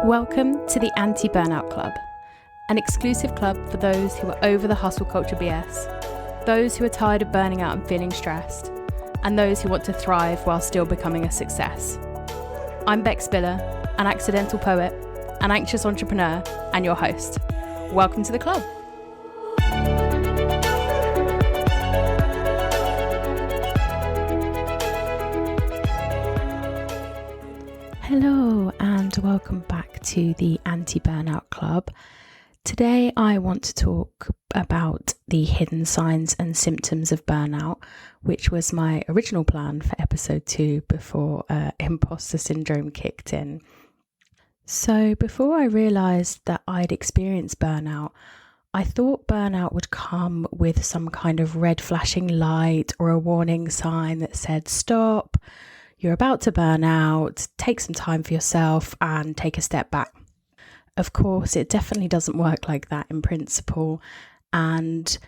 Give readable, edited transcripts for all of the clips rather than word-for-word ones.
Welcome to the Anti-Burnout Club, an exclusive club for those who are over the hustle culture BS, those who are tired of burning out and feeling stressed, and those who want to thrive while still becoming a success. I'm Beck Spiller, an accidental poet, an anxious entrepreneur, and your host. Welcome to the club. Hello and welcome back to the Anti-Burnout Club. Today I want to talk about the hidden signs and symptoms of burnout, which was my original plan for episode 2 before Imposter Syndrome kicked in. So before I realised that I'd experienced burnout, I thought burnout would come with some kind of red flashing light or a warning sign that said, stop, you're about to burn out, take some time for yourself and take a step back. Of course, it definitely doesn't work like that in principle. And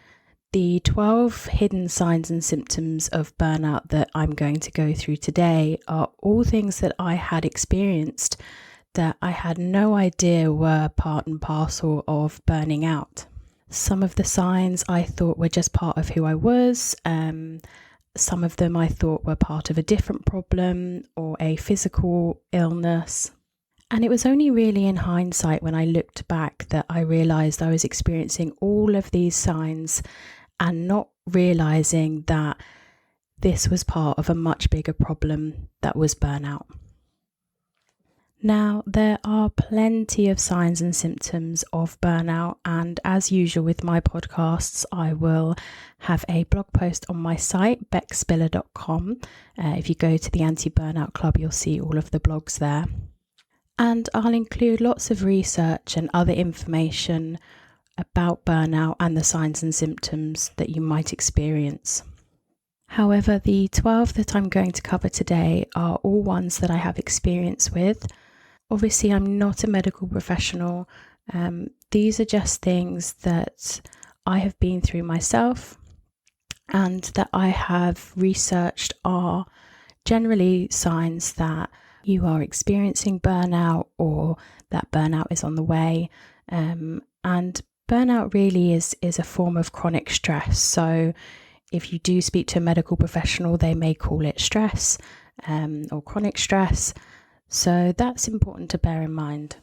the 12 hidden signs and symptoms of burnout that I'm going to go through today are all things that I had experienced that I had no idea were part and parcel of burning out. Some of the signs I thought were just part of who I was. Some of them I thought were part of a different problem or a physical illness. And it was only really in hindsight when I looked back that I realised I was experiencing all of these signs and not realising that this was part of a much bigger problem that was burnout. Now, there are plenty of signs and symptoms of burnout, and as usual with my podcasts, I will have a blog post on my site, beckspiller.com. If you go to the Anti-Burnout Club, you'll see all of the blogs there. And I'll include lots of research and other information about burnout and the signs and symptoms that you might experience. However, the 12 that I'm going to cover today are all ones that I have experience with. Obviously, I'm not a medical professional. These are just things that I have been through myself and that I have researched are generally signs that you are experiencing burnout or that burnout is on the way. And burnout really is a form of chronic stress. So if you do speak to a medical professional, they may call it stress or chronic stress. So that's important to bear in mind.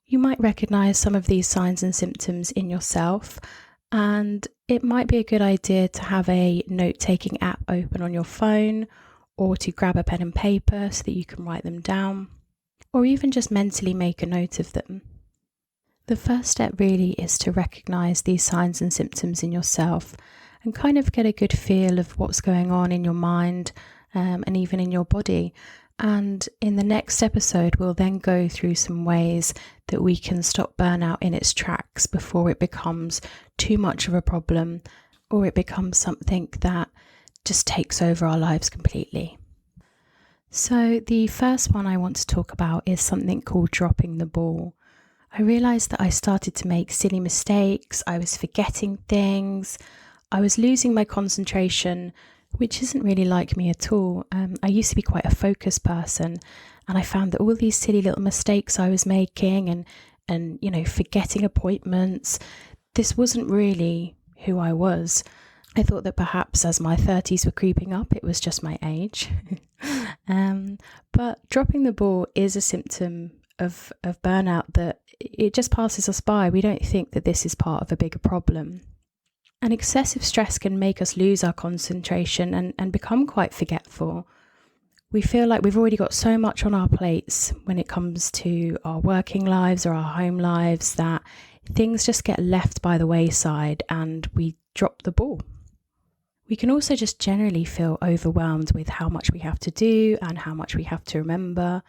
You might recognise some of these signs and symptoms in yourself, and it might be a good idea to have a note-taking app open on your phone or to grab a pen and paper so that you can write them down, or even just mentally make a note of them. The first step really is to recognise these signs and symptoms in yourself and kind of get a good feel of what's going on in your mind and even in your body. And in the next episode, we'll then go through some ways that we can stop burnout in its tracks before it becomes too much of a problem or it becomes something that just takes over our lives completely. So the first one I want to talk about is something called dropping the ball. I realised that I started to make silly mistakes, I was forgetting things, I was losing my concentration, which isn't really like me at all. I used to be quite a focused person, and I found that all these silly little mistakes I was making and forgetting appointments, this wasn't really who I was. I thought that perhaps as my 30s were creeping up, it was just my age. But dropping the ball is a symptom of burnout that it just passes us by. We don't think that this is part of a bigger problem. And excessive stress can make us lose our concentration and become quite forgetful. We feel like we've already got so much on our plates when it comes to our working lives or our home lives that things just get left by the wayside and we drop the ball. We can also just generally feel overwhelmed with how much we have to do and how much we have to remember.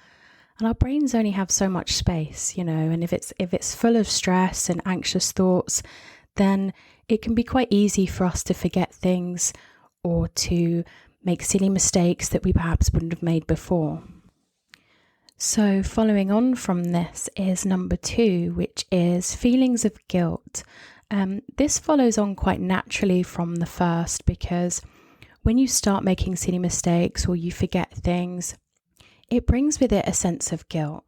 And our brains only have so much space, and if it's full of stress and anxious thoughts, then it can be quite easy for us to forget things or to make silly mistakes that we perhaps wouldn't have made before. So following on from this is number 2, which is feelings of guilt. This follows on quite naturally from the first, because when you start making silly mistakes or you forget things, it brings with it a sense of guilt.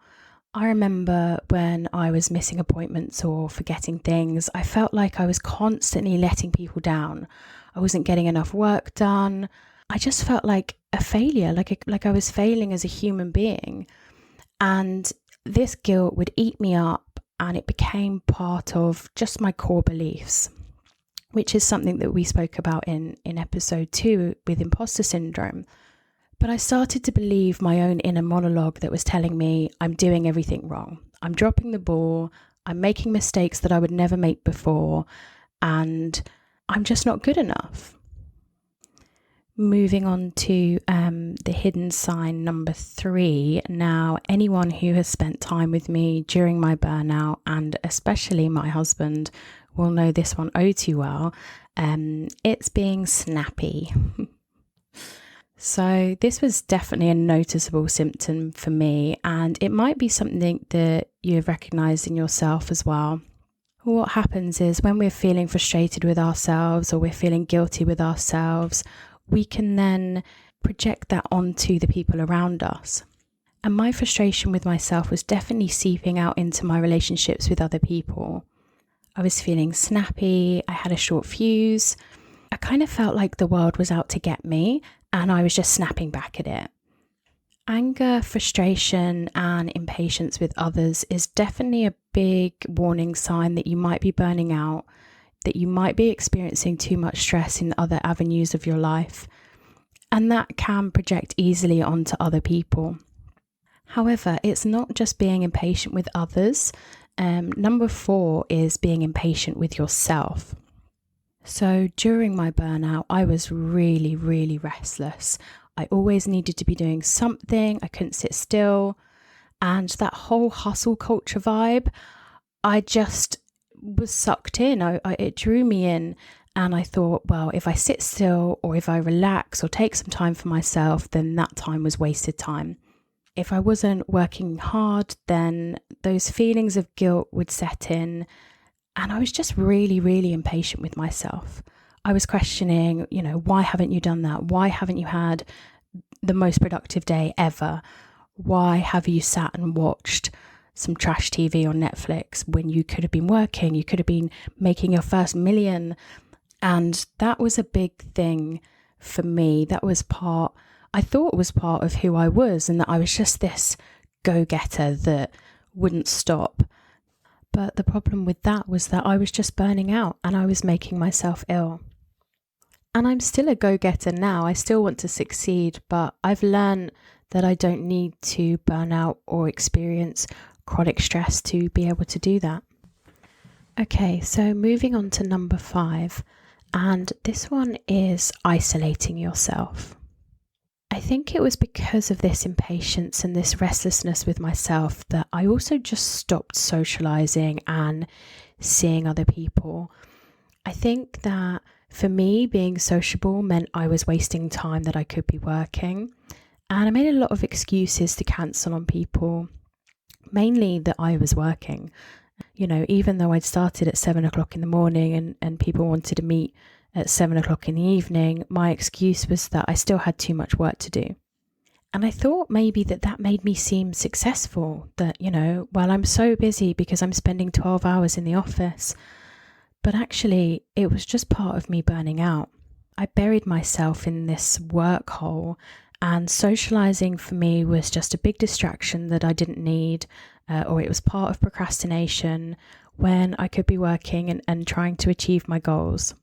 I remember when I was missing appointments or forgetting things, I felt like I was constantly letting people down. I wasn't getting enough work done. I just felt like a failure, like I was failing as a human being. And this guilt would eat me up, and it became part of just my core beliefs, which is something that we spoke about in episode 2 with Imposter Syndrome. But I started to believe my own inner monologue that was telling me I'm doing everything wrong. I'm dropping the ball. I'm making mistakes that I would never make before. And I'm just not good enough. Moving on to the hidden sign number 3. Now, anyone who has spent time with me during my burnout, and especially my husband, will know this one oh too well. It's being snappy. So this was definitely a noticeable symptom for me, and it might be something that you have recognised in yourself as well. What happens is when we're feeling frustrated with ourselves or we're feeling guilty with ourselves, we can then project that onto the people around us. And my frustration with myself was definitely seeping out into my relationships with other people. I was feeling snappy, I had a short fuse. I kind of felt like the world was out to get me, and I was just snapping back at it. Anger, frustration, and impatience with others is definitely a big warning sign that you might be burning out, that you might be experiencing too much stress in other avenues of your life, and that can project easily onto other people. However, it's not just being impatient with others. Number 4 is being impatient with yourself. So during my burnout, I was really, really restless. I always needed to be doing something. I couldn't sit still. And that whole hustle culture vibe, I just was sucked in. It drew me in. And I thought, well, if I sit still or if I relax or take some time for myself, then that time was wasted time. If I wasn't working hard, then those feelings of guilt would set in. And I was just really, really impatient with myself. I was questioning, why haven't you done that? Why haven't you had the most productive day ever? Why have you sat and watched some trash TV on Netflix when you could have been working? You could have been making your first million. And that was a big thing for me. I thought it was part of who I was, and that I was just this go-getter that wouldn't stop. But the problem with that was that I was just burning out and I was making myself ill. And I'm still a go-getter now. I still want to succeed, but I've learned that I don't need to burn out or experience chronic stress to be able to do that. Okay, so moving on to number 5, and this one is isolating yourself. I think it was because of this impatience and this restlessness with myself that I also just stopped socializing and seeing other people. I think that for me, being sociable meant I was wasting time that I could be working. And I made a lot of excuses to cancel on people, mainly that I was working. Even though I'd started at 7 o'clock in the morning and people wanted to meet at 7 o'clock in the evening, my excuse was that I still had too much work to do. And I thought maybe that made me seem successful, that, well, I'm so busy because I'm spending 12 hours in the office. But actually, it was just part of me burning out. I buried myself in this work hole, and socializing for me was just a big distraction that I didn't need, or it was part of procrastination when I could be working and trying to achieve my goals.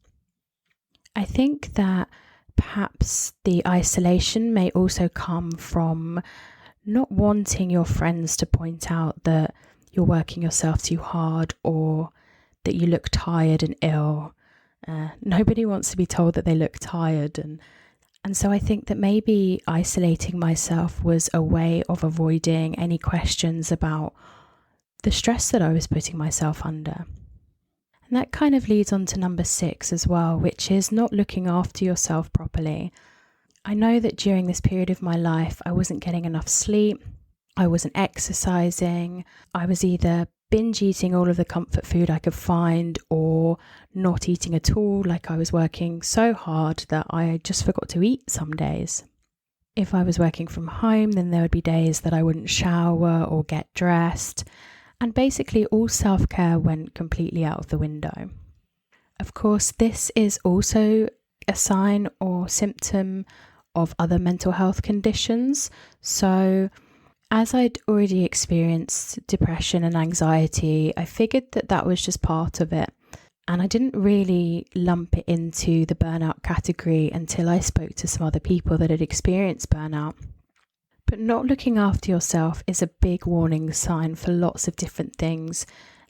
I think that perhaps the isolation may also come from not wanting your friends to point out that you're working yourself too hard or that you look tired and ill. Nobody wants to be told that they look tired. And so I think that maybe isolating myself was a way of avoiding any questions about the stress that I was putting myself under. And that kind of leads on to number 6 as well, which is not looking after yourself properly. I know that during this period of my life, I wasn't getting enough sleep. I wasn't exercising. I was either binge eating all of the comfort food I could find or not eating at all, like I was working so hard that I just forgot to eat some days. If I was working from home, then there would be days that I wouldn't shower or get dressed, and basically all self-care went completely out of the window. Of course, this is also a sign or symptom of other mental health conditions. So as I'd already experienced depression and anxiety, I figured that that was just part of it. And I didn't really lump it into the burnout category until I spoke to some other people that had experienced burnout. But not looking after yourself is a big warning sign for lots of different things.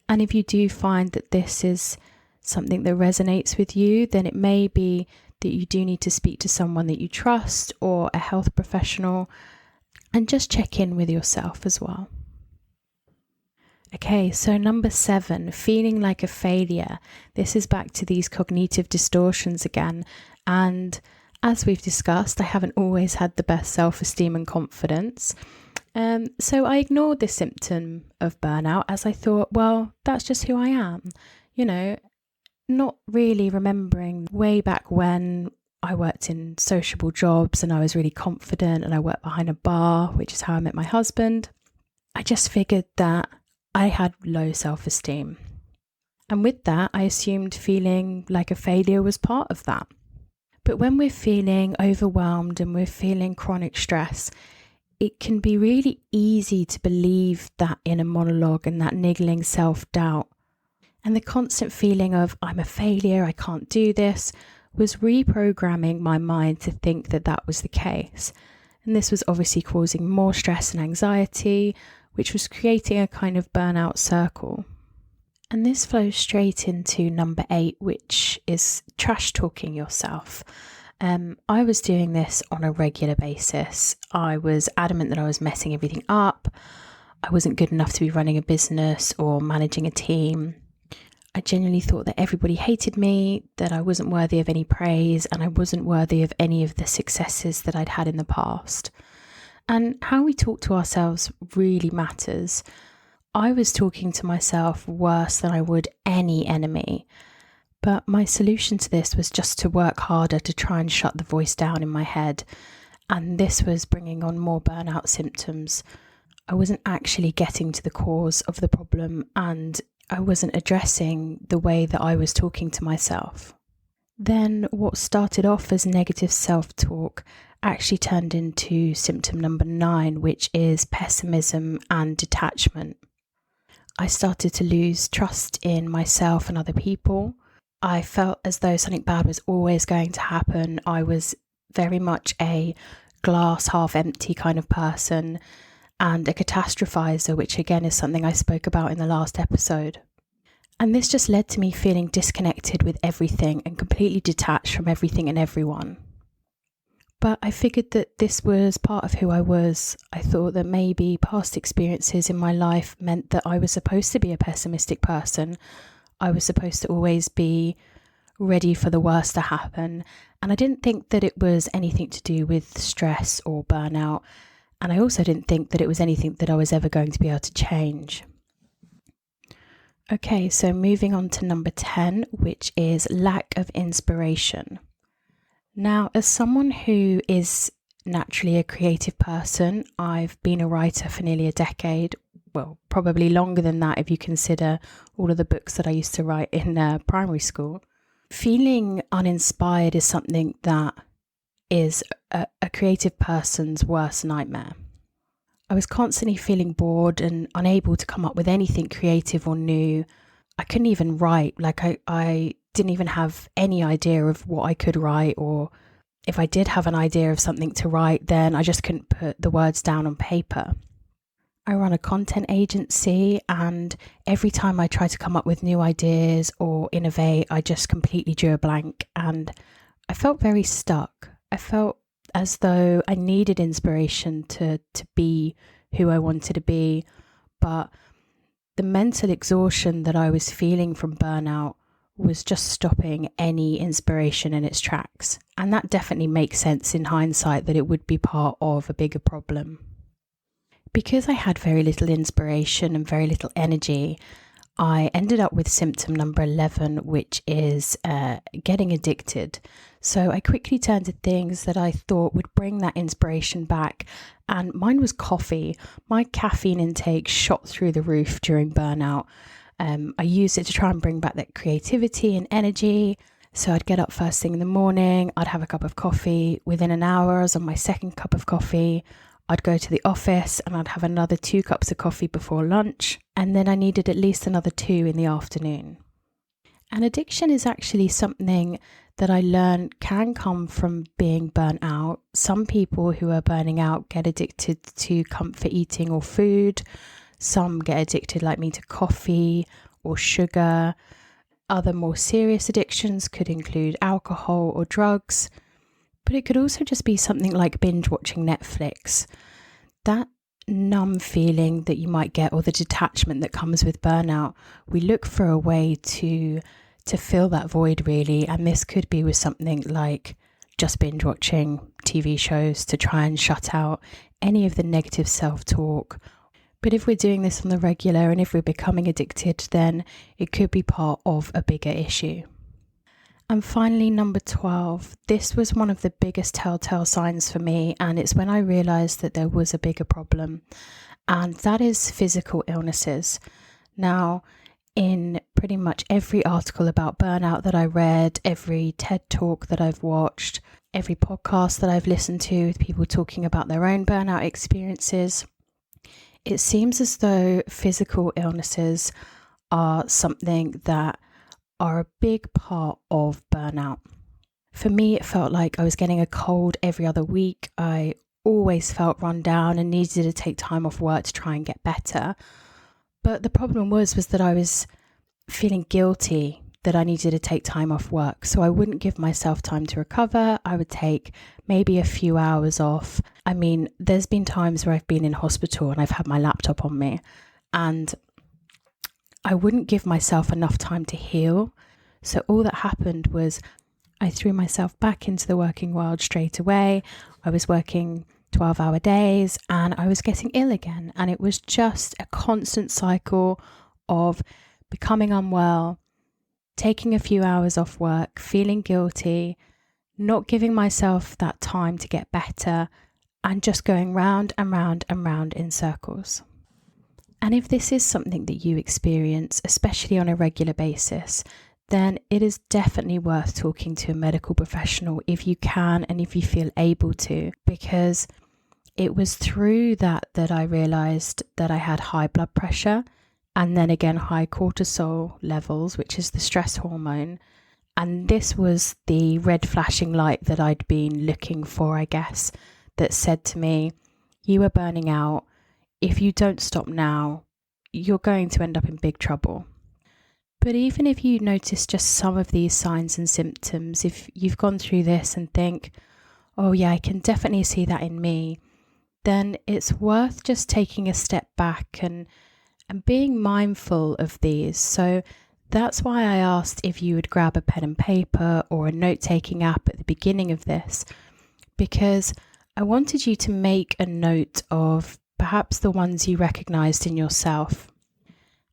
And if you do find that this is something that resonates with you, then it may be that you do need to speak to someone that you trust or a health professional and just check in with yourself as well. Okay, so number 7, feeling like a failure. This is back to these cognitive distortions again. And as we've discussed, I haven't always had the best self-esteem and confidence. So I ignored this symptom of burnout as I thought, well, that's just who I am. Not really remembering way back when I worked in sociable jobs and I was really confident and I worked behind a bar, which is how I met my husband. I just figured that I had low self-esteem. And with that, I assumed feeling like a failure was part of that. But when we're feeling overwhelmed and we're feeling chronic stress, it can be really easy to believe that inner monologue and that niggling self-doubt. And the constant feeling of, I'm a failure, I can't do this, was reprogramming my mind to think that that was the case. And this was obviously causing more stress and anxiety, which was creating a kind of burnout circle. And this flows straight into number 8, which is trash talking yourself. I was doing this on a regular basis. I was adamant that I was messing everything up. I wasn't good enough to be running a business or managing a team. I genuinely thought that everybody hated me, that I wasn't worthy of any praise, and I wasn't worthy of any of the successes that I'd had in the past. And how we talk to ourselves really matters. I was talking to myself worse than I would any enemy. But my solution to this was just to work harder to try and shut the voice down in my head. And this was bringing on more burnout symptoms. I wasn't actually getting to the cause of the problem, and I wasn't addressing the way that I was talking to myself. Then what started off as negative self-talk actually turned into symptom number 9, which is pessimism and detachment. I started to lose trust in myself and other people. I felt as though something bad was always going to happen. I was very much a glass half empty kind of person and a catastrophizer, which again is something I spoke about in the last episode. And this just led to me feeling disconnected with everything and completely detached from everything and everyone. But I figured that this was part of who I was. I thought that maybe past experiences in my life meant that I was supposed to be a pessimistic person. I was supposed to always be ready for the worst to happen. And I didn't think that it was anything to do with stress or burnout. And I also didn't think that it was anything that I was ever going to be able to change. Okay, so moving on to number 10, which is lack of inspiration. Now, as someone who is naturally a creative person, I've been a writer for nearly a decade, well, probably longer than that if you consider all of the books that I used to write in primary school. Feeling uninspired is something that is a creative person's worst nightmare. I was constantly feeling bored and unable to come up with anything creative or new. I couldn't even write, I didn't even have any idea of what I could write, or if I did have an idea of something to write, then I just couldn't put the words down on paper. I run a content agency, and every time I try to come up with new ideas or innovate, I just completely drew a blank, and I felt very stuck. I felt as though I needed inspiration to be who I wanted to be, but the mental exhaustion that I was feeling from burnout was just stopping any inspiration in its tracks. And that definitely makes sense in hindsight that it would be part of a bigger problem. because I had very little inspiration and very little energy, I ended up with symptom number 11, which is getting addicted. So I quickly turned to things that I thought would bring that inspiration back. And mine was coffee. My caffeine intake shot through the roof during burnout. I used it to try and bring back that creativity and energy. So I'd get up first thing in the morning, I'd have a cup of coffee. Within an hour, I was on my second cup of coffee. I'd go to the office and I'd have another 2 cups of coffee before lunch. And then I needed at least another 2 in the afternoon. And addiction is actually something that I learned can come from being burnt out. Some people who are burning out get addicted to comfort eating or food. Some get addicted, like me, to coffee or sugar. Other more serious addictions could include alcohol or drugs. But it could also just be something like binge watching Netflix. That numb feeling that you might get, or the detachment that comes with burnout, we look for a way to fill that void, really. And this could be with something like just binge watching TV shows to try and shut out any of the negative self-talk. But if we're doing this on the regular and if we're becoming addicted, then it could be part of a bigger issue. And finally, number 12, this was one of the biggest telltale signs for me, and it's when I realised that there was a bigger problem, and that is physical illnesses. Now, in pretty much every article about burnout that I read, every TED talk that I've watched, every podcast that I've listened to with people talking about their own burnout experiences, it seems as though physical illnesses are something that are a big part of burnout. For me, it felt like I was getting a cold every other week. I always felt run down and needed to take time off work to try and get better. But the problem was that I was feeling guilty that I needed to take time off work. So I wouldn't give myself time to recover. I would take maybe a few hours off. I mean, there's been times where I've been in hospital and I've had my laptop on me, and I wouldn't give myself enough time to heal. So all that happened was I threw myself back into the working world straight away. I was working 12-hour days and I was getting ill again. And it was just a constant cycle of becoming unwell, taking a few hours off work, feeling guilty, not giving myself that time to get better, and just going round and round and round in circles. And if this is something that you experience, especially on a regular basis, then it is definitely worth talking to a medical professional if you can and if you feel able to, because it was through that I realised that I had high blood pressure and then again high cortisol levels, which is the stress hormone. And this was the red flashing light that I'd been looking for, I guess, that said to me, you are burning out. If you don't stop now, you're going to end up in big trouble. But even if you notice just some of these signs and symptoms, if you've gone through this and think, oh yeah, I can definitely see that in me, then it's worth just taking a step back and being mindful of these. So that's why I asked if you would grab a pen and paper or a note-taking app at the beginning of this, because I wanted you to make a note of perhaps the ones you recognized in yourself,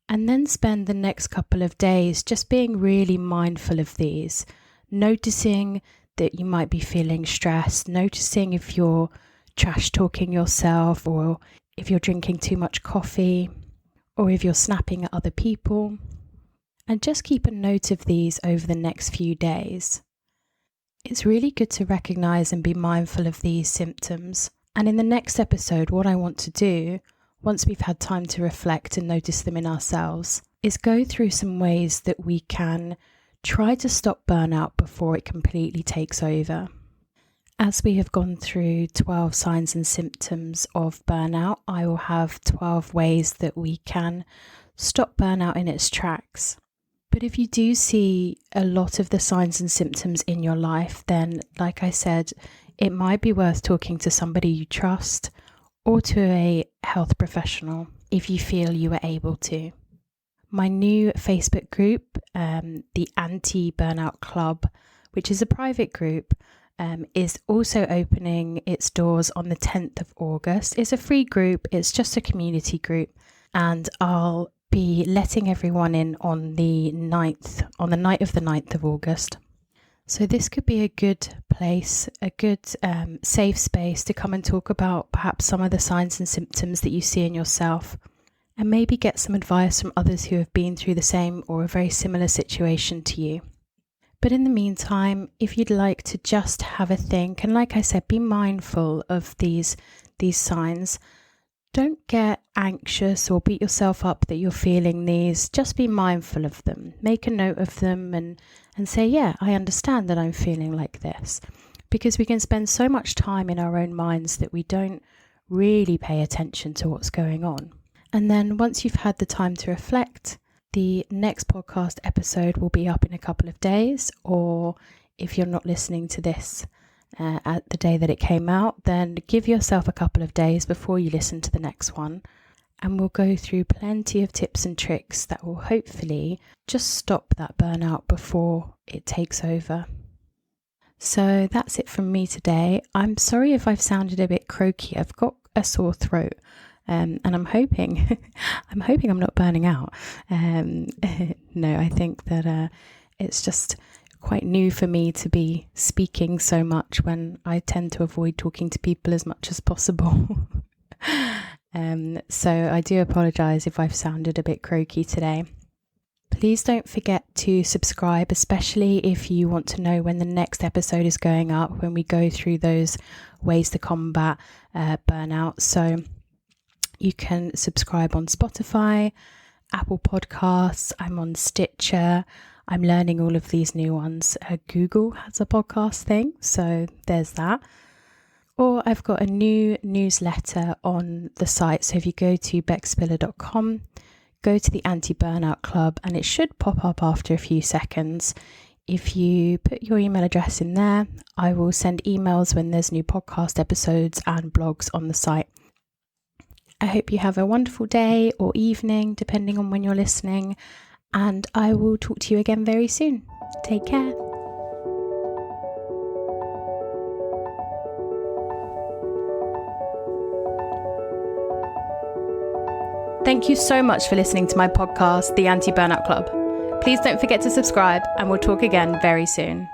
and then spend the next couple of days just being really mindful of these, noticing that you might be feeling stressed, noticing if you're trash talking yourself, or if you're drinking too much coffee, or if you're snapping at other people, and just keep a note of these over the next few days. It's really good to recognize and be mindful of these symptoms. And in the next episode, what I want to do, once we've had time to reflect and notice them in ourselves, is go through some ways that we can try to stop burnout before it completely takes over. As we have gone through 12 signs and symptoms of burnout, I will have 12 ways that we can stop burnout in its tracks. But if you do see a lot of the signs and symptoms in your life, then, like I said, it might be worth talking to somebody you trust or to a health professional if you feel you are able to. My new Facebook group, the Anti-Burnout Club, which is a private group, is also opening its doors on the 10th of August. It's a free group, it's just a community group, and I'll be letting everyone in on the night of the 9th of August. So this could be a good place, a good safe space to come and talk about perhaps some of the signs and symptoms that you see in yourself, and maybe get some advice from others who have been through the same or a very similar situation to you. But in the meantime, if you'd like to just have a think, and like I said, be mindful of these signs, don't get anxious or beat yourself up that you're feeling these. Just be mindful of them. Make a note of them and say, yeah, I understand that I'm feeling like this. Because we can spend so much time in our own minds that we don't really pay attention to what's going on. And then once you've had the time to reflect, the next podcast episode will be up in a couple of days, or if you're not listening to this at the day that it came out, then give yourself a couple of days before you listen to the next one, and we'll go through plenty of tips and tricks that will hopefully just stop that burnout before it takes over. So that's it from me today. I'm sorry if I've sounded a bit croaky. I've got a sore throat. And I'm hoping I'm not burning out. No, I think that it's just quite new for me to be speaking so much when I tend to avoid talking to people as much as possible. So I do apologise if I've sounded a bit croaky today. Please don't forget to subscribe, especially if you want to know when the next episode is going up, when we go through those ways to combat burnout. So you can subscribe on Spotify, Apple Podcasts, I'm on Stitcher. I'm learning all of these new ones. Google has a podcast thing, so there's that. Or I've got a new newsletter on the site. So if you go to beckspiller.com, go to the Anti-Burnout Club, and it should pop up after a few seconds. If you put your email address in there, I will send emails when there's new podcast episodes and blogs on the site. I hope you have a wonderful day or evening, depending on when you're listening, and I will talk to you again very soon. Take care. Thank you so much for listening to my podcast, The Anti-Burnout Club. Please don't forget to subscribe, and we'll talk again very soon.